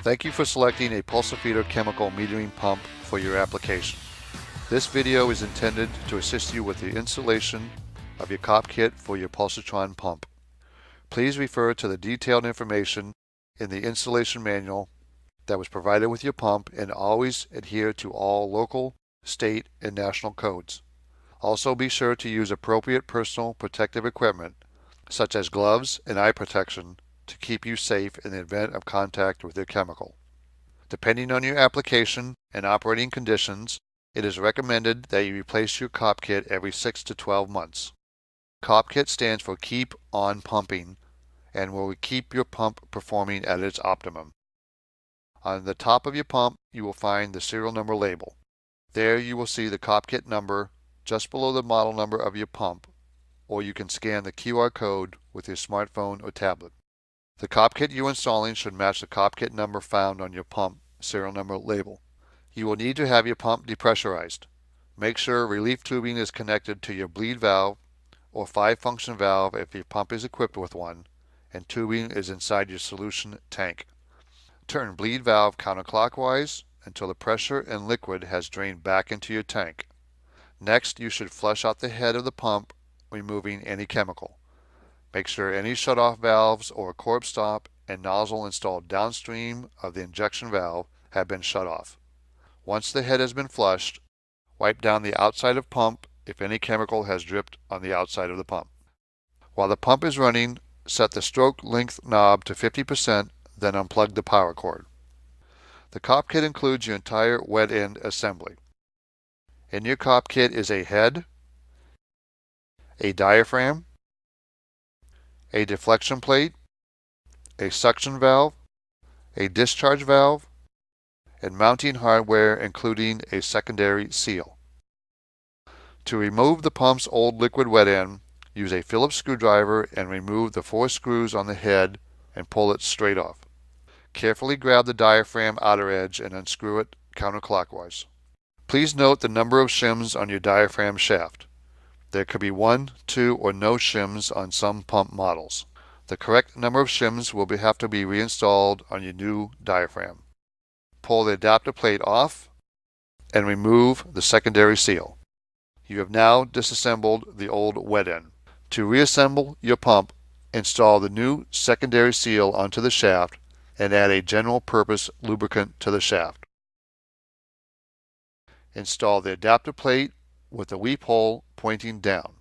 Thank you for selecting a Pulsafeeder chemical metering pump for your application. This video is intended to assist you with the installation of your Kopkit for your Pulsatron pump. Please refer to the detailed information in the installation manual that was provided with your pump and always adhere to all local, state, and national codes. Also be sure to use appropriate personal protective equipment such as gloves and eye protection to keep you safe in the event of contact with your chemical. Depending on your application and operating conditions, it is recommended that you replace your Kopkit every 6 to 12 months. Kopkit stands for Keep On Pumping and will keep your pump performing at its optimum. On the top of your pump, you will find the serial number label. There you will see the Kopkit number just below the model number of your pump, or you can scan the QR code with your smartphone or tablet. The Kopkit you're installing should match the Kopkit number found on your pump serial number label. You will need to have your pump depressurized. Make sure relief tubing is connected to your bleed valve or 5-function valve if your pump is equipped with one, and tubing is inside your solution tank. Turn bleed valve counterclockwise until the pressure and liquid has drained back into your tank. Next, you should flush out the head of the pump, removing any chemical. Make sure any shutoff valves or corb stop and nozzle installed downstream of the injection valve have been shut off. Once the head has been flushed, wipe down the outside of pump if any chemical has dripped on the outside of the pump. While the pump is running, set the stroke length knob to 50%, then unplug the power cord. The Kopkit includes your entire wet end assembly. In your Kopkit is a head, a diaphragm, a deflection plate, a suction valve, a discharge valve, and mounting hardware including a secondary seal. To remove the pump's old liquid wet end, use a Phillips screwdriver and remove the 4 screws on the head and pull it straight off. Carefully grab the diaphragm outer edge and unscrew it counterclockwise. Please note the number of shims on your diaphragm shaft. There could be 1, 2, or no shims on some pump models. The correct number of shims will have to be reinstalled on your new diaphragm. Pull the adapter plate off and remove the secondary seal. You have now disassembled the old wet end. To reassemble your pump, install the new secondary seal onto the shaft and add a general purpose lubricant to the shaft. Install the adapter plate with the weep hole pointing down.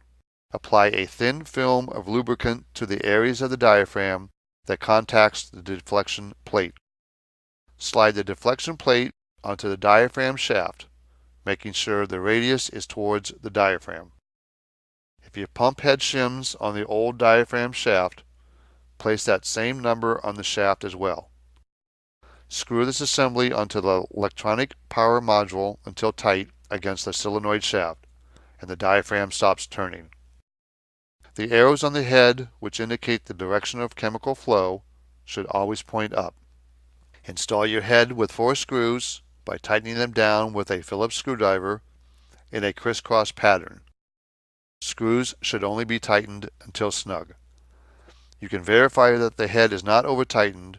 Apply a thin film of lubricant to the areas of the diaphragm that contacts the deflection plate. Slide the deflection plate onto the diaphragm shaft, making sure the radius is towards the diaphragm. If your pump had shims on the old diaphragm shaft, place that same number on the shaft as well. Screw this assembly onto the electronic power module until tight against the solenoid shaft, and the diaphragm stops turning. The arrows on the head, which indicate the direction of chemical flow, should always point up. Install your head with 4 screws by tightening them down with a Phillips screwdriver in a crisscross pattern. Screws should only be tightened until snug. You can verify that the head is not over-tightened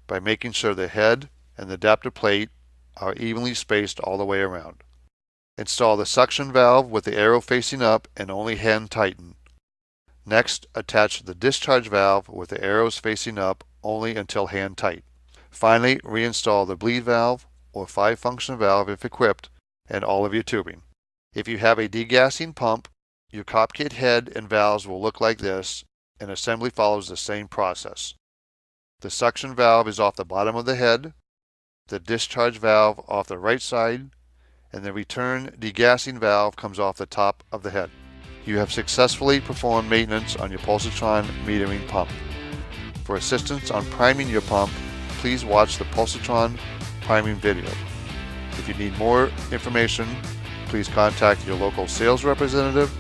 by making sure the head and the adapter plate are evenly spaced all the way around. Install the suction valve with the arrow facing up and only hand tighten. Next, attach the discharge valve with the arrows facing up only until hand tight. Finally, reinstall the bleed valve or 5-function valve if equipped and all of your tubing. If you have a degassing pump, your Kopkit head and valves will look like this, and assembly follows the same process. The suction valve is off the bottom of the head, the discharge valve off the right side, and the return degassing valve comes off the top of the head. You have successfully performed maintenance on your Pulsatron metering pump. For assistance on priming your pump, please watch the Pulsatron priming video. If you need more information, please contact your local sales representative